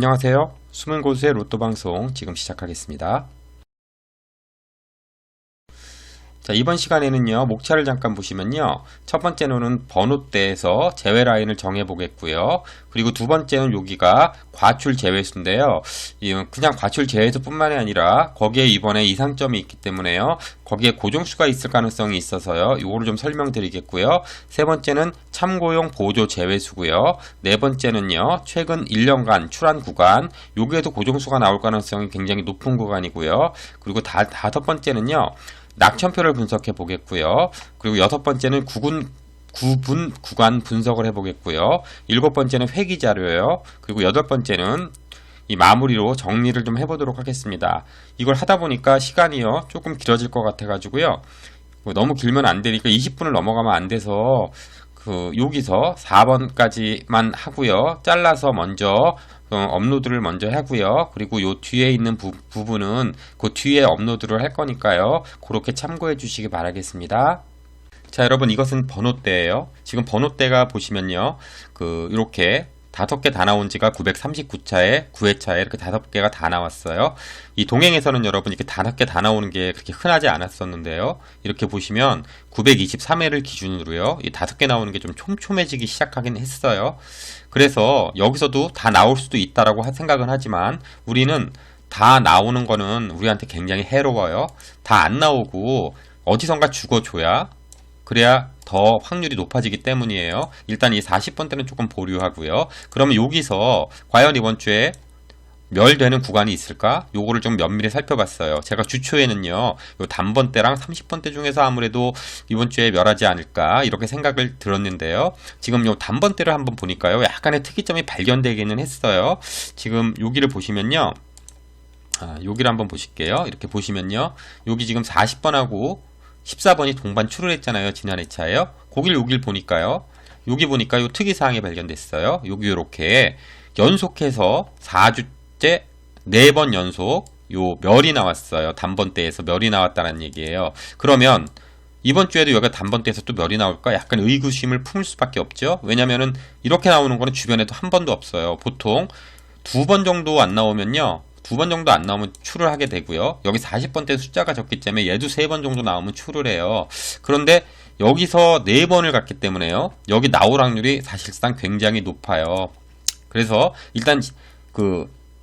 안녕하세요. 숨은 고수의 로또 방송 지금 시작하겠습니다. 자, 이번 시간에는요, 목차를 잠깐 보시면요, 첫 번째로는 번호대에서 제외 라인을 정해 보겠고요. 그리고 두 번째는 여기가 과출 제외수인데요. 그냥 과출 제외수 뿐만이 아니라 거기에 이번에 이상점이 있기 때문에요, 거기에 고정수가 있을 가능성이 있어서요, 이거를 좀 설명드리겠고요. 세 번째는 참고용 보조 제외수고요. 네 번째는요, 최근 1년간 출한 구간, 여기에도 고정수가 나올 가능성이 굉장히 높은 구간이고요. 그리고 다섯 번째는요, 낙천표를 분석해 보겠고요. 그리고 여섯 번째는 구분 구간 분석을 해 보겠고요. 일곱 번째는 회귀 자료예요. 그리고 여덟 번째는 이 마무리로 정리를 좀 해보도록 하겠습니다. 이걸 하다 보니까 시간이요, 조금 길어질 것 같아 가지고요. 너무 길면 안 되니까 20분을 넘어가면 안 돼서 여기서 4번까지만 하고요. 잘라서 먼저 업로드를 먼저 하고요. 그리고 요 뒤에 있는 부분은 그 뒤에 업로드를 할 거니까요. 그렇게 참고해 주시기 바라겠습니다. 자, 여러분, 이것은 번호대예요. 지금 번호대가 보시면요, 이렇게 5개 다 나온 지가 939차에 9회차에 이렇게 5개가 다 나왔어요. 이 동행에서는 여러분 이렇게 5개 다 나오는 게 그렇게 흔하지 않았었는데요. 이렇게 보시면 923회를 기준으로요, 이 5개 나오는 게 좀 촘촘해지기 시작하긴 했어요. 그래서 여기서도 다 나올 수도 있다라고 생각은 하지만 우리는 다 나오는 거는 우리한테 굉장히 해로워요. 다 안 나오고 어디선가 죽어줘야, 그래야 더 확률이 높아지기 때문이에요. 일단 이 40번대는 조금 보류하고요. 그러면 여기서 과연 이번 주에 멸되는 구간이 있을까? 요거를 좀 면밀히 살펴봤어요. 제가 주초에는요, 요 단번대랑 30번대 중에서 아무래도 이번 주에 멸하지 않을까, 이렇게 생각을 들었는데요. 지금 요 단번대를 한번 보니까요, 약간의 특이점이 발견되기는 했어요. 지금 여기를 보시면요, 여기를 한번 보실게요. 이렇게 보시면요, 여기 지금 40번하고 14번이 동반 출혈했잖아요. 지난 회차에요. 여길 보니까요, 여기 보니까 요 특이사항이 발견됐어요. 여기 요렇게 연속해서 4주째 4번 연속 요 멸이 나왔어요. 단번대에서 멸이 나왔다는 얘기예요. 그러면 이번 주에도 여기가 단번대에서 또 멸이 나올까? 약간 의구심을 품을 수밖에 없죠. 왜냐면은 이렇게 나오는 거는 주변에도 한 번도 없어요. 보통 2번 정도 안 나오면요, 2번 정도 안 나오면 출을 하게 되고요. 여기 40번대 숫자가 적기 때문에 얘도 3번 정도 나오면 출을 해요. 그런데 여기서 4번을 갔기 때문에요, 여기 나올 확률이 사실상 굉장히 높아요. 그래서 일단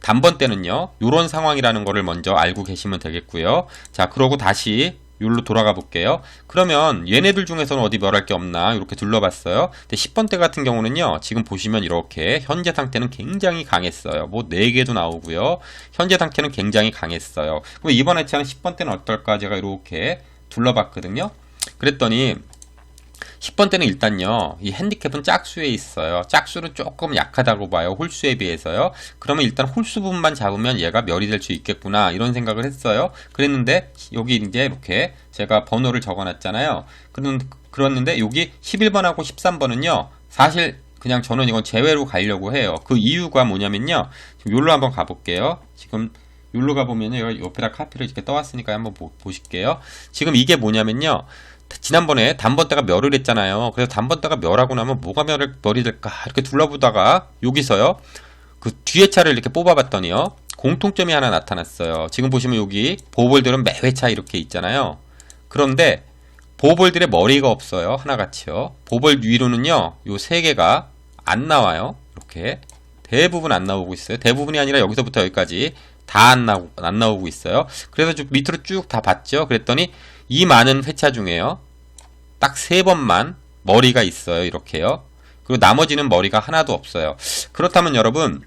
단번대는요, 요런 상황이라는 거를 먼저 알고 계시면 되겠고요. 자, 그러고 다시 여기로 돌아가 볼게요. 그러면 얘네들 중에서는 어디 멸할 게 없나 이렇게 둘러봤어요. 근데 10번대 같은 경우는요, 지금 보시면 이렇게 현재 상태는 굉장히 강했어요. 뭐 4개도 나오고요. 현재 상태는 굉장히 강했어요. 그럼 이번 회차는 10번대는 어떨까, 제가 이렇게 둘러봤거든요. 그랬더니 10번대는 일단요, 이 핸디캡은 짝수에 있어요. 짝수는 조금 약하다고 봐요. 홀수에 비해서요. 그러면 일단 홀수 부분만 잡으면 얘가 멸이 될 수 있겠구나, 이런 생각을 했어요. 그랬는데 여기 이제 이렇게 제가 번호를 적어놨잖아요. 그랬는데 여기 11번하고 13번은요, 사실 그냥 저는 이건 제외로 가려고 해요. 그 이유가 뭐냐면요, 지금 여기로 한번 가볼게요. 지금 여기로 가보면요, 옆에다 카피를 이렇게 떠왔으니까 한번 보실게요. 지금 이게 뭐냐면요, 지난번에 단번대가 멸을 했잖아요. 그래서 단번대가 멸하고 나면 뭐가 멸이 될까 이렇게 둘러보다가 여기서요, 그 뒤에 차를 이렇게 뽑아봤더니요, 공통점이 하나 나타났어요. 지금 보시면 여기 보볼들은 매 회차 이렇게 있잖아요. 그런데 보볼들의 머리가 없어요. 하나같이요. 보볼 위로는요, 요 3개가 안 나와요. 이렇게 대부분 안 나오고 있어요. 대부분이 아니라 여기서부터 여기까지 다 안 나오고 있어요. 그래서 쭉 밑으로 쭉 다 봤죠. 그랬더니 이 많은 회차 중에요, 딱 3번만 머리가 있어요. 이렇게요. 그리고 나머지는 머리가 하나도 없어요. 그렇다면 여러분,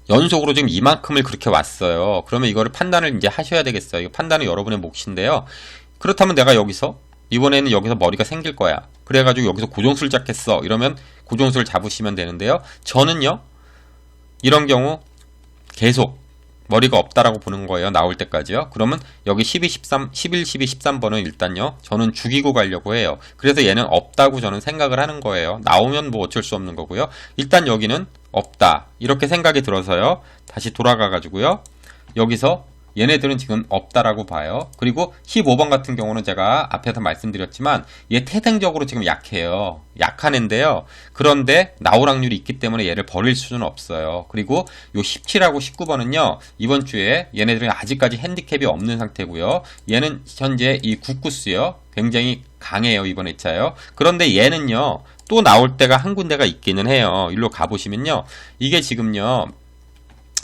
연속으로 지금 이만큼을 그렇게 왔어요. 그러면 이거를 판단을 이제 하셔야 되겠어요. 이거 판단은 여러분의 몫인데요. 그렇다면 내가 이번에는 여기서 머리가 생길 거야. 그래가지고 여기서 고정수를 잡겠어. 이러면 고정수를 잡으시면 되는데요. 저는요, 이런 경우 계속 머리가 없다라고 보는 거예요. 나올 때까지요. 그러면 여기 11, 12, 13번은 일단요, 저는 죽이고 가려고 해요. 그래서 얘는 없다고 저는 생각을 하는 거예요. 나오면 뭐 어쩔 수 없는 거고요. 일단 여기는 없다, 이렇게 생각이 들어서요, 다시 돌아가 가지고요, 여기서 얘네들은 지금 없다라고 봐요. 그리고 15번 같은 경우는 제가 앞에서 말씀드렸지만 얘 태생적으로 지금 약해요. 약한 애인데요. 그런데 나올 확률이 있기 때문에 얘를 버릴 수는 없어요. 그리고 요 17하고 19번은요. 이번 주에 얘네들은 아직까지 핸디캡이 없는 상태고요. 얘는 현재 이 국구스요. 굉장히 강해요. 이번 회차요. 그런데 얘는요. 또 나올 때가 한 군데가 있기는 해요. 일로 가보시면요. 이게 지금요.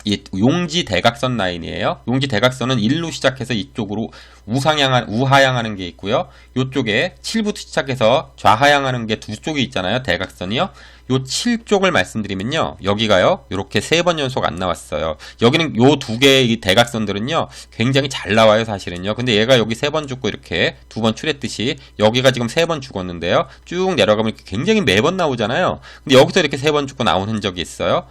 이 용지 대각선 라인이에요. 용지 대각선은 1로 시작해서 이쪽으로 우하향하는 게 있고요. 이쪽에 7부터 시작해서 좌하향하는 게 두 쪽이 있잖아요. 대각선이요. 요 7쪽을 말씀드리면요. 여기가요. 이렇게 3번 연속 안 나왔어요. 여기는 요 두 개의 이 대각선들은요. 굉장히 잘 나와요. 사실은요. 근데 얘가 여기 3번 죽고 이렇게 2번 출했듯이 여기가 지금 3번 죽었는데요. 쭉 내려가면 이렇게 굉장히 매번 나오잖아요. 근데 여기서 이렇게 3번 죽고 나온 흔적이 있어요.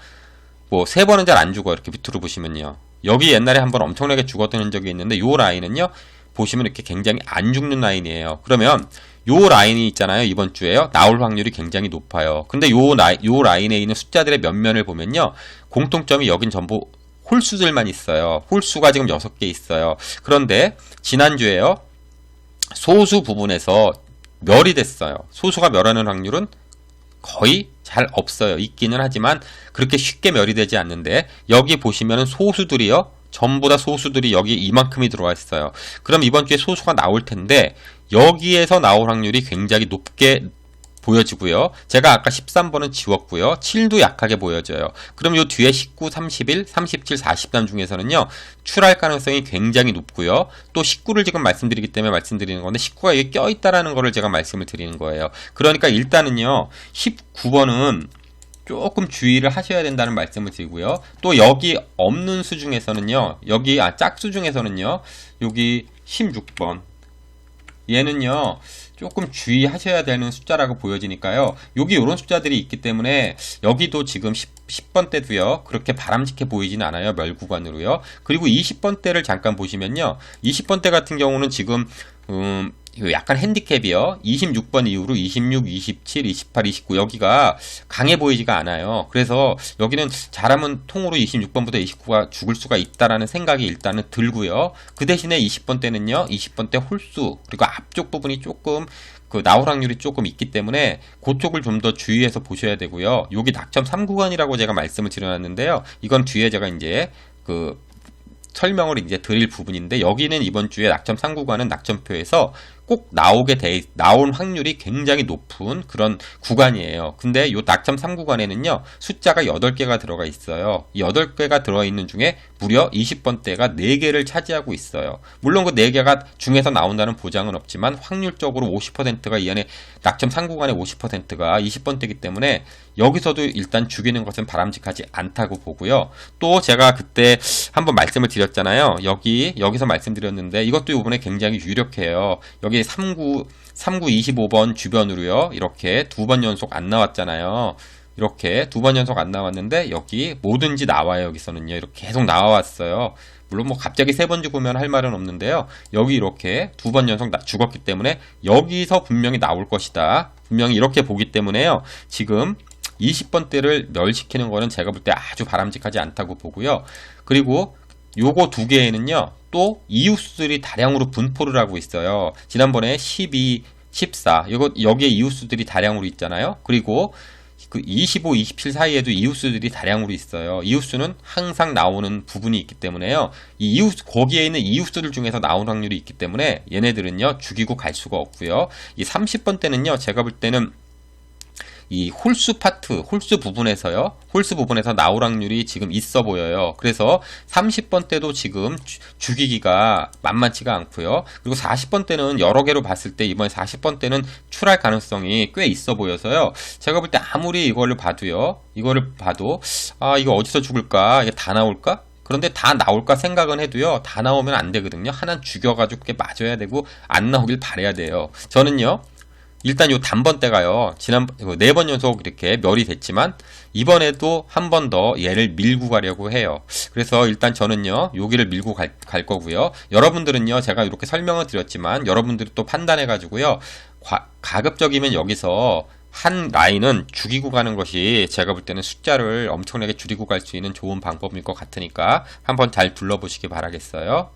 뭐 3번은 잘 안 죽어. 이렇게 밑으로 보시면요. 여기 옛날에 한번 엄청나게 죽었던 흔적이 있는데 요 라인은요. 보시면 이렇게 굉장히 안 죽는 라인이에요. 그러면 요 라인이 있잖아요. 이번 주에요. 나올 확률이 굉장히 높아요. 근데 요 라인에 있는 숫자들의 면면을 보면요. 공통점이 여긴 전부 홀수들만 있어요. 홀수가 지금 6개 있어요. 그런데 지난주에요. 소수 부분에서 멸이 됐어요. 소수가 멸하는 확률은 거의 잘 없어요. 있기는 하지만 그렇게 쉽게 멸이 되지 않는데 여기 보시면은 소수들이요. 전부 다 소수들이 여기 이만큼이 들어와 있어요. 그럼 이번 주에 소수가 나올 텐데 여기에서 나올 확률이 굉장히 높게 보여지고요. 제가 아까 13번은 지웠고요. 7도 약하게 보여져요. 그럼 요 뒤에 19, 31, 37, 40단 중에서는요. 출할 가능성이 굉장히 높고요. 또 19를 지금 말씀드리기 때문에 말씀드리는 건데 19가 여기 껴있다라는 거를 제가 말씀을 드리는 거예요. 그러니까 일단은요. 19번은 조금 주의를 하셔야 된다는 말씀을 드리고요. 또 여기 없는 수 중에서는요. 여기 짝수 중에서는요. 여기 16번 얘는요. 조금 주의하셔야 되는 숫자라고 보여지니까요. 여기 이런 숫자들이 있기 때문에 여기도 지금 10번 대도요. 그렇게 바람직해 보이진 않아요. 멸 구간으로요. 그리고 20번 대를 잠깐 보시면요. 20번 대 같은 경우는 지금 약간 핸디캡이요. 26번 이후로 26, 27, 28, 29 여기가 강해 보이지가 않아요. 그래서 여기는 잘하면 통으로 26번부터 29가 죽을 수가 있다라는 생각이 일단은 들고요. 그 대신에 20번 대는요. 20번 대 홀수 그리고 앞쪽 부분이 조금 그 나올 확률이 조금 있기 때문에 그쪽을 좀 더 주의해서 보셔야 되고요. 여기 낙점 3구간이라고 제가 말씀을 드려놨는데요. 이건 뒤에 제가 이제 그 설명을 이제 드릴 부분인데 여기는 이번 주에 낙점 3구간은 낙점표에서 꼭 나올 확률이 굉장히 높은 그런 구간이에요. 근데 요 낙점 3구간에는요. 숫자가 8개가 들어가 있어요. 이 8개가 들어있는 중에 무려 20번대가 4개를 차지하고 있어요. 물론 그 4개가 중에서 나온다는 보장은 없지만 확률적으로 50%가 이 안에 낙점 3구간의 50%가 20번대이기 때문에 여기서도 일단 죽이는 것은 바람직하지 않다고 보고요. 또 제가 그때 한번 말씀을 드렸잖아요. 여기서 말씀드렸는데 이것도 이번에 굉장히 유력해요. 여기 39, 25번 주변으로요. 이렇게 2번 연속 안 나왔잖아요. 이렇게 2번 연속 안 나왔는데 여기 뭐든지 나와요. 여기서는요. 이렇게 계속 나와왔어요. 물론 뭐 갑자기 3번 죽으면 할 말은 없는데요. 여기 이렇게 2번 연속 죽었기 때문에 여기서 분명히 나올 것이다. 분명히 이렇게 보기 때문에요. 지금 20번대를 멸시키는 거는 제가 볼 때 아주 바람직하지 않다고 보고요. 그리고 요거 두 개에는요. 또 이웃수들이 다량으로 분포를 하고 있어요. 지난번에 12, 14 여기에 이웃수들이 다량으로 있잖아요. 그리고 그 25, 27 사이에도 이웃수들이 다량으로 있어요. 이웃수는 항상 나오는 부분이 있기 때문에요. 거기에 있는 이웃수들 중에서 나온 확률이 있기 때문에 얘네들은요. 죽이고 갈 수가 없고요. 이 30번대는요. 제가 볼 때는 이 홀수 부분에서 나올 확률이 지금 있어 보여요. 그래서 30번 때도 지금 죽이기가 만만치가 않고요. 그리고 40번 때는 여러 개로 봤을 때 이번에 40번 때는 출할 가능성이 꽤 있어 보여서요. 제가 볼 때 아무리 이거를 봐도 이거 어디서 죽을까? 이게 다 나올까? 그런데 다 나올까 생각은 해도요. 다 나오면 안 되거든요. 하나 죽여가지고 그게 맞아야 되고 안 나오길 바라야 돼요. 저는요. 일단 요 단번대가요. 지난 4번 연속 이렇게 멸이 됐지만 이번에도 한 번 더 얘를 밀고 가려고 해요. 그래서 일단 저는요. 여기를 밀고 갈 거고요. 여러분들은요. 제가 이렇게 설명을 드렸지만 여러분들이 또 판단해 가지고요. 가급적이면 여기서 한 라인은 죽이고 가는 것이 제가 볼 때는 숫자를 엄청나게 줄이고 갈 수 있는 좋은 방법일 것 같으니까 한번 잘 둘러보시기 바라겠어요.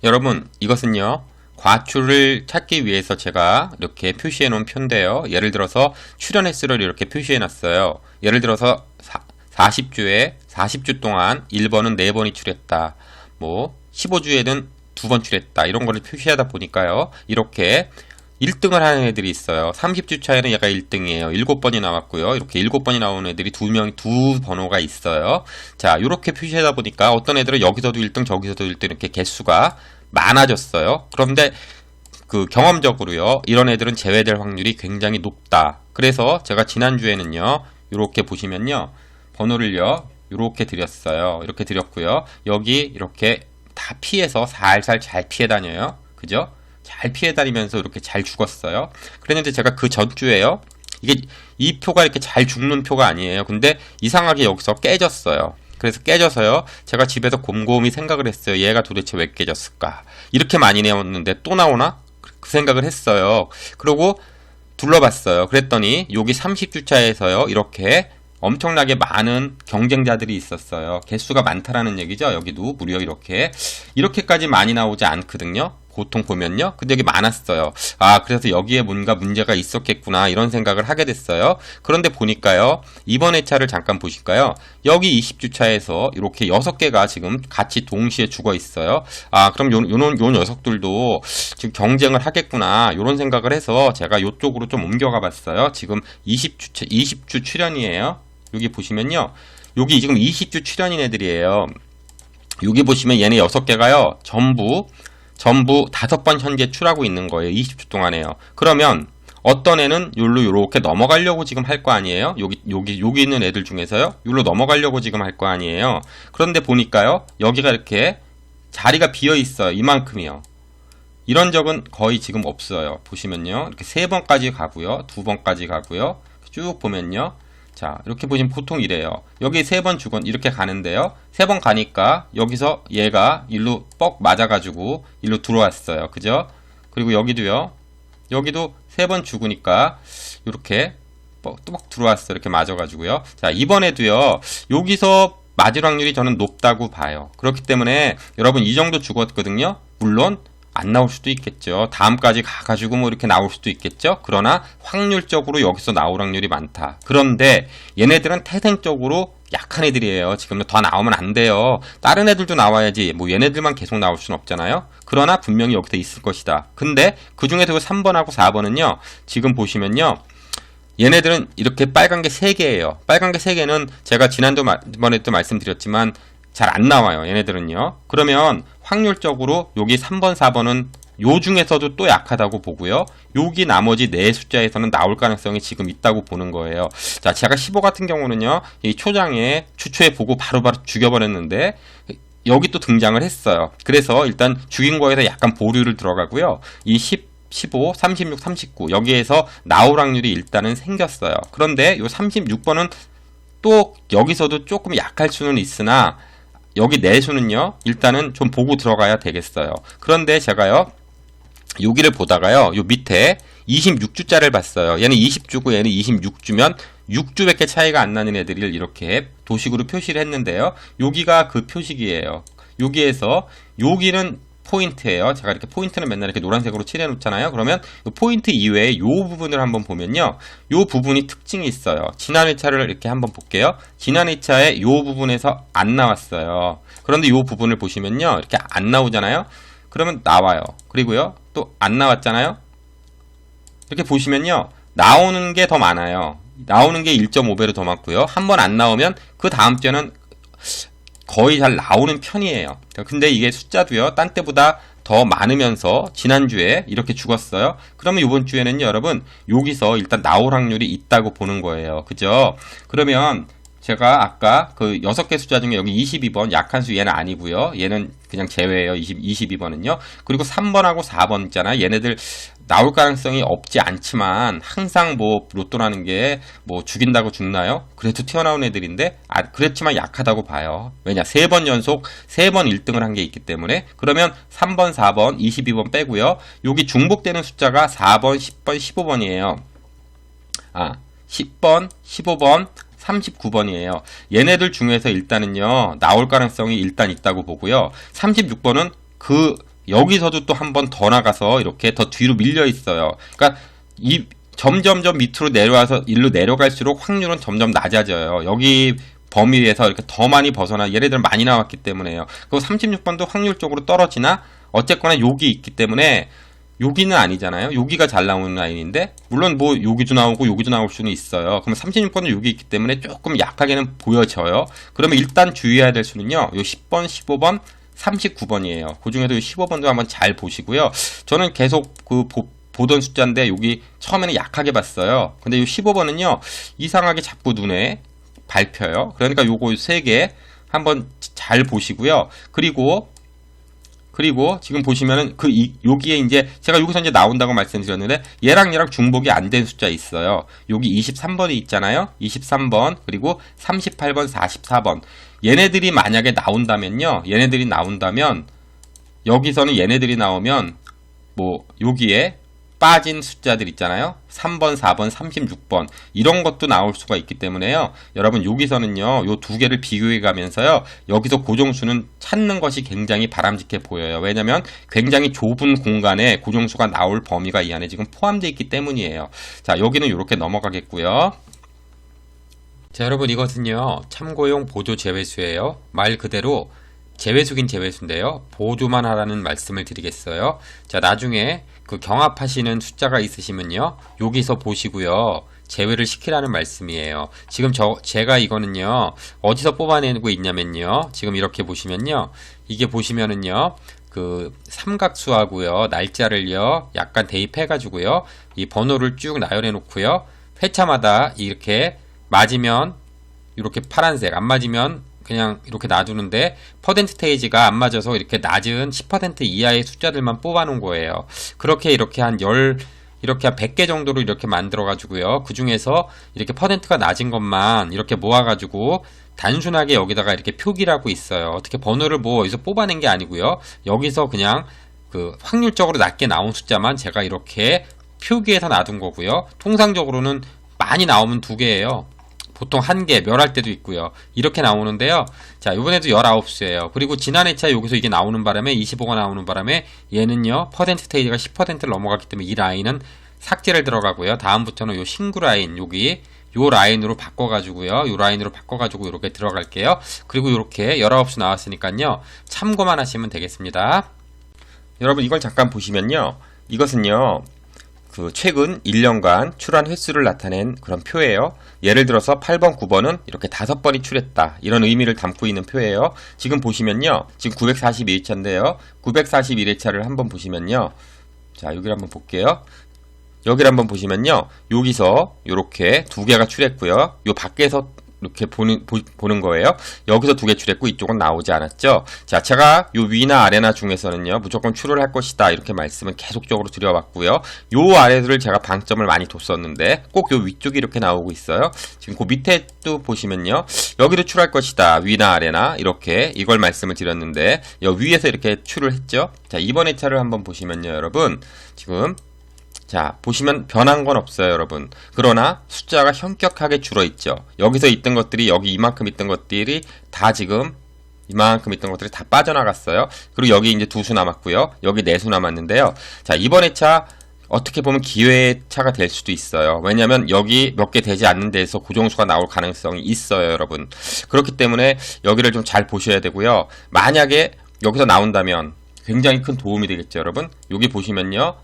여러분, 이것은요, 과출을 찾기 위해서 제가 이렇게 표시해 놓은 표인데요. 예를 들어서 출현 횟수를 이렇게 표시해 놨어요. 예를 들어서 40주 동안 1번은 4번이 출했다. 뭐 15주에는 2번 출했다. 이런 거를 표시하다 보니까요. 이렇게 1등을 하는 애들이 있어요. 30주 차에는 얘가 1등이에요. 7번이 나왔고요. 이렇게 7번이 나오는 애들이 두 번호가 있어요. 자, 이렇게 표시하다 보니까 어떤 애들은 여기서도 1등, 저기서도 1등 이렇게 개수가 많아졌어요. 그런데 그 경험적으로요, 이런 애들은 제외될 확률이 굉장히 높다. 그래서 제가 지난주에는요, 이렇게 보시면요, 번호를요, 이렇게 드렸어요. 이렇게 드렸고요. 여기 이렇게 다 피해서 살살 잘 피해 다녀요. 그죠? 잘 피해 다니면서 이렇게 잘 죽었어요. 그랬는데 제가 그 전주에요, 이게 이 표가 이렇게 잘 죽는 표가 아니에요. 근데 이상하게 여기서 깨졌어요. 그래서 깨져서요, 제가 집에서 곰곰이 생각을 했어요. 얘가 도대체 왜 깨졌을까? 이렇게 많이 내었는데 또 나오나? 그 생각을 했어요. 그리고 둘러봤어요. 그랬더니 여기 30주차에서요, 이렇게 엄청나게 많은 경쟁자들이 있었어요. 개수가 많다라는 얘기죠. 여기도 무려 이렇게까지 많이 나오지 않거든요. 보통 보면요. 근데 여기 많았어요. 아, 그래서 여기에 뭔가 문제가 있었겠구나, 이런 생각을 하게 됐어요. 그런데 보니까요, 이번 회차를 잠깐 보실까요? 여기 20주차에서 이렇게 6개가 지금 같이 동시에 죽어 있어요. 아, 그럼 요 녀석들도 지금 경쟁을 하겠구나, 이런 생각을 해서 제가 이쪽으로 좀 옮겨가 봤어요. 지금 20주 출연이에요. 여기 보시면요, 여기 지금 20주 출연인 애들이에요. 여기 보시면 얘네 6개가요, 전부 5번 현재 출하고 있는 거예요. 20주 동안에요. 그러면 어떤 애는 요로 요렇게 넘어가려고 지금 할 거 아니에요? 여기 있는 애들 중에서요, 요로 넘어가려고 지금 할 거 아니에요? 그런데 보니까요, 여기가 이렇게 자리가 비어 있어요. 이만큼이요. 이런 적은 거의 지금 없어요. 보시면요, 이렇게 3번까지 가고요, 2번까지 가고요. 쭉 보면요, 자, 이렇게 보시면 보통 이래요. 여기 3번 죽은 이렇게 가는데요, 3번 가니까 여기서 얘가 일로 뻑 맞아가지고 일로 들어왔어요. 그죠? 그리고 여기도요, 여기도 3번 죽으니까 이렇게 뻑 들어왔어요. 이렇게 맞아가지고요. 자, 이번에도요, 여기서 맞을 확률이 저는 높다고 봐요. 그렇기 때문에 여러분, 이 정도 죽었거든요. 물론 안 나올 수도 있겠죠. 다음까지 가가지고 뭐 이렇게 나올 수도 있겠죠. 그러나 확률적으로 여기서 나올 확률이 많다. 그런데 얘네들은 태생적으로 약한 애들이에요. 지금 더 나오면 안 돼요. 다른 애들도 나와야지, 뭐 얘네들만 계속 나올 수는 없잖아요. 그러나 분명히 여기서 있을 것이다. 근데 그 중에서 3번하고 4번은요, 지금 보시면요, 얘네들은 이렇게 빨간 게 3개예요. 빨간 게 3개는 제가 지난번에도 말씀드렸지만 잘 안 나와요. 얘네들은요. 그러면 확률적으로 여기 3번, 4번은 요 중에서도 또 약하다고 보고요. 여기 나머지 4숫자에서는 나올 가능성이 지금 있다고 보는 거예요. 자, 제가 15 같은 경우는요, 이 초장에 추초에 보고 바로바로 죽여버렸는데 여기 또 등장을 했어요. 그래서 일단 죽인 거에서 약간 보류를 들어가고요. 이 10, 15, 36, 39 여기에서 나올 확률이 일단은 생겼어요. 그런데 요 36번은 또 여기서도 조금 약할 수는 있으나 여기 내수는요, 일단은 좀 보고 들어가야 되겠어요. 그런데 제가요, 여기를 보다가요, 요 밑에 26주짜리를 봤어요. 얘는 20주고 얘는 26주면 6주밖에 차이가 안 나는 애들을 이렇게 도식으로 표시를 했는데요. 여기가 그 표식이에요. 여기에서 여기는 포인트예요. 제가 이렇게 포인트는 맨날 이렇게 노란색으로 칠해 놓잖아요. 그러면 이 포인트 이외에 이 부분을 한번 보면요, 이 부분이 특징이 있어요. 지난 회차를 이렇게 한번 볼게요. 지난 회차에 이 부분에서 안 나왔어요. 그런데 이 부분을 보시면요, 이렇게 안 나오잖아요. 그러면 나와요. 그리고요, 또 안 나왔잖아요. 이렇게 보시면요, 나오는 게 더 많아요. 나오는 게 1.5배로 더 많고요. 한 번 안 나오면 그 다음 주에는 거의 잘 나오는 편이에요. 근데 이게 숫자도요, 딴 때보다 더 많으면서 지난주에 이렇게 죽었어요. 그러면 이번 주에는 여러분, 여기서 일단 나올 확률이 있다고 보는 거예요. 그죠? 그러면 제가 아까 그 6개 숫자 중에 여기 22번 약한 수 얘는 아니고요. 얘는 그냥 제외예요. 22번은요. 그리고 3번하고 4번 있잖아요. 얘네들 나올 가능성이 없지 않지만 항상 뭐 로또라는 게 뭐 죽인다고 죽나요? 그래도 튀어나온 애들인데, 그렇지만 약하다고 봐요. 왜냐? 3번 연속 3번 1등을 한 게 있기 때문에. 그러면 3번, 4번, 22번 빼고요. 여기 중복되는 숫자가 4번, 10번, 15번이에요. 10번, 15번, 39번이에요. 얘네들 중에서 일단은요, 나올 가능성이 일단 있다고 보고요. 36번은 여기서도 또 한 번 더 나가서 이렇게 더 뒤로 밀려 있어요. 그러니까 점점점 밑으로 내려와서 일로 내려갈수록 확률은 점점 낮아져요. 여기 범위에서 이렇게 더 많이 벗어나, 얘네들 많이 나왔기 때문에요. 그리고 36번도 확률적으로 떨어지나, 어쨌거나 여기 있기 때문에, 여기는 아니잖아요. 여기가 잘 나오는 라인인데, 물론 뭐 여기도 나오고 여기도 나올 수는 있어요. 그럼 36번은 여기 있기 때문에 조금 약하게는 보여져요. 그러면 일단 주의해야 될 수는요, 요 10번, 15번, 39번이에요. 그 중에도 15번도 한번 잘 보시고요. 저는 계속 보던 숫자인데 여기 처음에는 약하게 봤어요. 근데 이 15번은요, 이상하게 자꾸 눈에 밟혀요. 그러니까 요거 3개 한번 잘 보시고요. 그리고 지금 보시면은 여기에 이제 제가 여기서 이제 나온다고 말씀드렸는데, 얘랑 중복이 안 된 숫자 있어요. 여기 23번이 있잖아요. 23번, 그리고 38번, 44번. 얘네들이 만약에 나온다면요. 여기서는 얘네들이 나오면 뭐 여기에 빠진 숫자들 있잖아요. 3번, 4번, 36번 이런 것도 나올 수가 있기 때문에요. 여러분 여기서는요, 요 두 개를 비교해 가면서요, 여기서 고정수는 찾는 것이 굉장히 바람직해 보여요. 왜냐면 굉장히 좁은 공간에 고정수가 나올 범위가 이 안에 지금 포함되어 있기 때문이에요. 자, 여기는 이렇게 넘어가겠고요. 자, 여러분 이것은요, 참고용 보조 제외수예요. 말 그대로 제외수긴 제외수인데요, 보조만 하라는 말씀을 드리겠어요. 자, 나중에 경합하시는 숫자가 있으시면요, 여기서 보시고요, 제외를 시키라는 말씀이에요. 지금 제가 이거는요, 어디서 뽑아내고 있냐면요, 지금 이렇게 보시면요, 이게 보시면은요, 삼각수하고요, 날짜를요, 약간 대입해가지고요, 이 번호를 쭉 나열해 놓고요, 회차마다 이렇게 맞으면 이렇게 파란색, 안 맞으면 그냥 이렇게 놔두는데, 퍼센테이지가 안 맞아서 이렇게 낮은 10% 이하의 숫자들만 뽑아 놓은 거예요. 이렇게 한 100개 정도로 이렇게 만들어 가지고요, 그 중에서 이렇게 퍼센트가 낮은 것만 이렇게 모아 가지고 단순하게 여기다가 이렇게 표기라고 있어요. 어떻게 번호를 뭐 어디서 뽑아낸 게 아니고요, 여기서 그냥 확률적으로 낮게 나온 숫자만 제가 이렇게 표기해서 놔둔 거고요. 통상적으로는 많이 나오면 2개예요. 보통 1개, 멸할 때도 있고요. 이렇게 나오는데요. 자, 이번에도 19수예요. 그리고 지난 회차에 여기서 이게 나오는 바람에, 25가 나오는 바람에, 얘는요, 퍼센테이지가 10%를 넘어갔기 때문에 이 라인은 삭제를 들어가고요. 다음부터는 요 신구 라인, 요 라인으로 바꿔가지고요. 이렇게 들어갈게요. 그리고 이렇게 19수 나왔으니까요, 참고만 하시면 되겠습니다. 여러분, 이걸 잠깐 보시면요, 이것은요, 최근 1년간 출한 횟수를 나타낸 그런 표예요. 예를 들어서 8번, 9번은 이렇게 5번이 출했다, 이런 의미를 담고 있는 표예요. 지금 보시면요, 지금 941회차인데요. 941회차를 한번 보시면요. 자, 여기를 한번 볼게요. 여기를 한번 보시면요, 여기서 이렇게 2개가 출했고요. 요 밖에서 이렇게 보는 거예요. 여기서 2개 출했고 이쪽은 나오지 않았죠. 자, 제가 요 위나 아래나 중에서는요, 무조건 출을 할 것이다, 이렇게 말씀을 계속적으로 드려왔고요. 요 아래들을 제가 방점을 많이 뒀었는데 꼭 요 위쪽이 이렇게 나오고 있어요. 지금 그 밑에 또 보시면요, 여기도 출할 것이다, 위나 아래나, 이렇게 이걸 말씀을 드렸는데 여 위에서 이렇게 출을 했죠. 자, 이번 회차를 한번 보시면요, 여러분 지금 자, 보시면 변한 건 없어요, 여러분. 그러나 숫자가 현격하게 줄어있죠. 여기서 있던 것들이, 여기 이만큼 있던 것들이 다 지금 이만큼 있던 것들이 다 빠져나갔어요. 그리고 여기 이제 2수 남았고요. 여기 4수 남았는데요. 자, 이번 회차 어떻게 보면 기회의 차가 될 수도 있어요. 왜냐면 여기 몇 개 되지 않는 데에서 고정수가 나올 가능성이 있어요, 여러분. 그렇기 때문에 여기를 좀 잘 보셔야 되고요. 만약에 여기서 나온다면 굉장히 큰 도움이 되겠죠, 여러분. 여기 보시면요,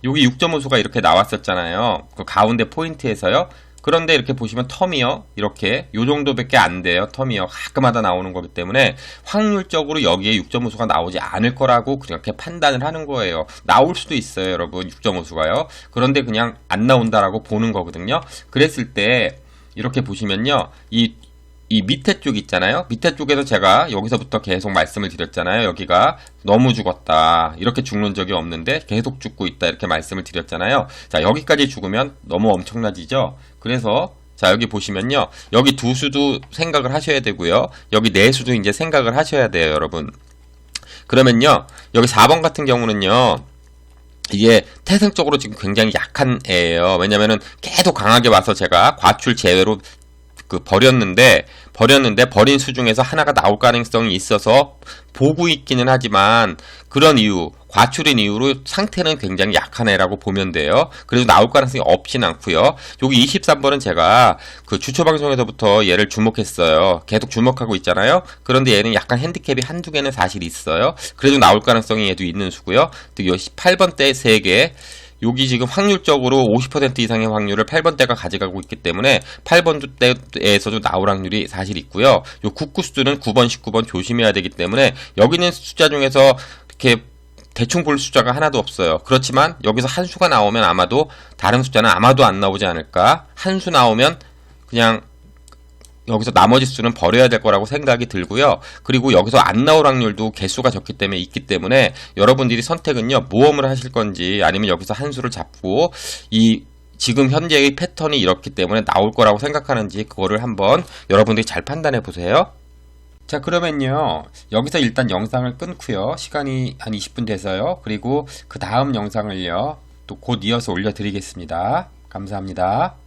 여기 6.5수가 이렇게 나왔었잖아요. 그 가운데 포인트에서요. 그런데 이렇게 보시면 텀이요, 이렇게 요 정도밖에 안 돼요. 텀이요, 가끔하다 나오는 거기 때문에 확률적으로 여기에 6.5수가 나오지 않을 거라고 그렇게 판단을 하는 거예요. 나올 수도 있어요, 여러분. 6.5수가요. 그런데 그냥 안 나온다라고 보는 거거든요. 그랬을 때 이렇게 보시면요, 이 밑에 쪽 있잖아요. 밑에 쪽에서 제가 여기서부터 계속 말씀을 드렸잖아요. 여기가 너무 죽었다, 이렇게 죽는 적이 없는데 계속 죽고 있다, 이렇게 말씀을 드렸잖아요. 자, 여기까지 죽으면 너무 엄청나지죠. 그래서 자, 여기 보시면요, 여기 2수도 생각을 하셔야 되고요, 여기 4수도 이제 생각을 하셔야 돼요, 여러분. 그러면요, 여기 4번 같은 경우는요, 이게 태생적으로 지금 굉장히 약한 애예요. 왜냐면은 계속 강하게 와서 제가 과출 제외로 버렸는데 버린 수 중에서 하나가 나올 가능성이 있어서 보고 있기는 하지만 그런 이유, 과출인 이유로 상태는 굉장히 약한 애라고 보면 돼요. 그래도 나올 가능성이 없진 않고요. 여기 23번은 제가 그 주초 방송에서부터 얘를 주목했어요. 계속 주목하고 있잖아요. 그런데 얘는 약간 핸디캡이 한두 개는 사실 있어요. 그래도 나올 가능성이 얘도 있는 수고요. 또 18번 때 3개, 여기 지금 확률적으로 50% 이상의 확률을 8번대가 가져가고 있기 때문에 8번대에서도 나올 확률이 사실 있고요. 요 국구수는 9번, 19번 조심해야 되기 때문에 여기 있는 숫자 중에서 이렇게 대충 볼 숫자가 하나도 없어요. 그렇지만 여기서 한 수가 나오면 아마도 다른 숫자는 아마도 안 나오지 않을까. 한 수 나오면 그냥 여기서 나머지 수는 버려야 될 거라고 생각이 들고요. 그리고 여기서 안 나올 확률도 개수가 적기 때문에 있기 때문에 여러분들이 선택은요, 모험을 하실 건지 아니면 여기서 한 수를 잡고 이 지금 현재의 패턴이 이렇기 때문에 나올 거라고 생각하는지 그거를 한번 여러분들이 잘 판단해 보세요. 자, 그러면요, 여기서 일단 영상을 끊고요. 시간이 한 20분 돼서요. 그리고 그 다음 영상을요, 또 곧 이어서 올려드리겠습니다. 감사합니다.